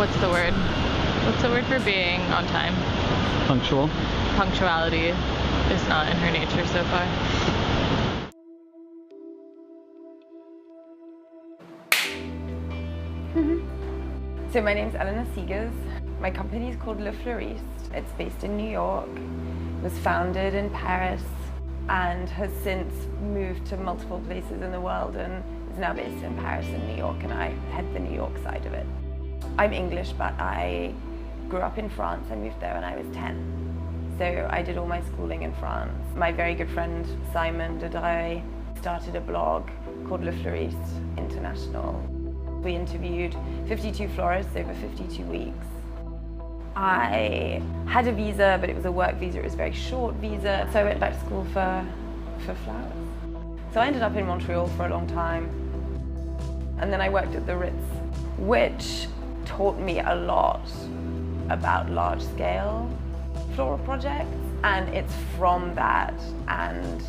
what's the word? What's the word for being on time? Punctual. Punctuality is not in her nature so far. So my name's Elena Seegers. My company is called Fleuriste. It's based in New York. It was founded in Paris and has since moved to multiple places in the world and is now based in Paris and New York, and I head the New York side of it. I'm English, but I grew up in France. I moved there when I was 10. So I did all my schooling in France. My very good friend Simon Dedray started a blog called Le Fleuriste International. We interviewed 52 florists over 52 weeks. I had a visa, but it was a work visa. It was a very short visa. So I went back to school for flowers. So I ended up in Montreal for a long time. And then I worked at the Ritz, which taught me a lot about large-scale floral projects. And it's from that and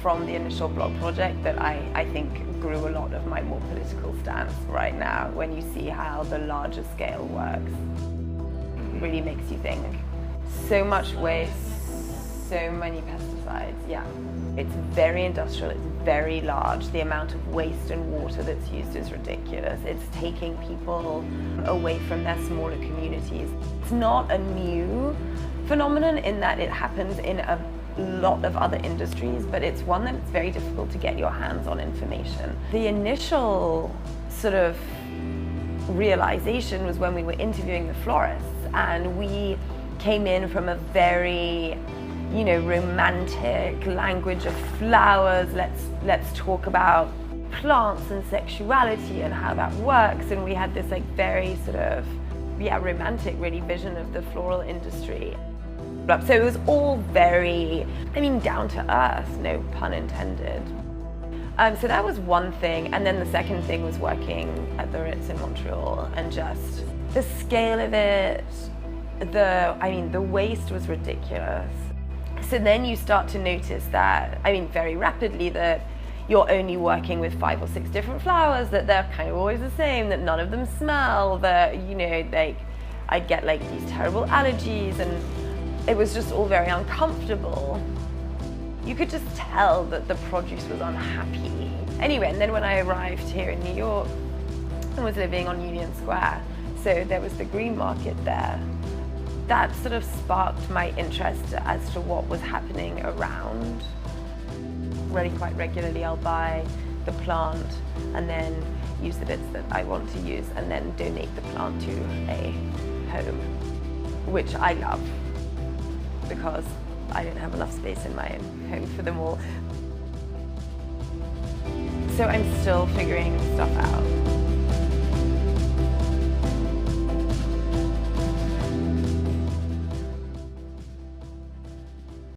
from the initial blog project that I think grew a lot of my more political stance right now, when you see how the larger scale works. It really makes you think. So much waste, so many pesticides, yeah. It's very industrial, it's very large. The amount of waste and water that's used is ridiculous. It's taking people away from their smaller communities. It's not a new phenomenon in that it happens in a lot of other industries, but it's one that it's very difficult to get your hands on information. The initial sort of realization was when we were interviewing the florists, and we came in from a very, you know, romantic language of flowers. Let's talk about plants and sexuality and how that works, and we had this like very sort of, yeah, romantic really vision of the floral industry. So it was all very, I mean, down to earth, no pun intended. So that was one thing, and then the second thing was working at the Ritz in Montreal, and just the scale of it, the waste was ridiculous. So then you start to notice that, I mean, very rapidly, that you're only working with 5 or 6 different flowers, that they're kind of always the same, that none of them smell, that, you know, like, I'd get like these terrible allergies, and it was just all very uncomfortable. You could just tell that the produce was unhappy. Anyway, and then when I arrived here in New York, I was living on Union Square, so there was the green market there. That sort of sparked my interest as to what was happening around. Really quite regularly I'll buy the plant and then use the bits that I want to use and then donate the plant to a home, which I love, because I don't have enough space in my own home for them all. So I'm still figuring stuff out.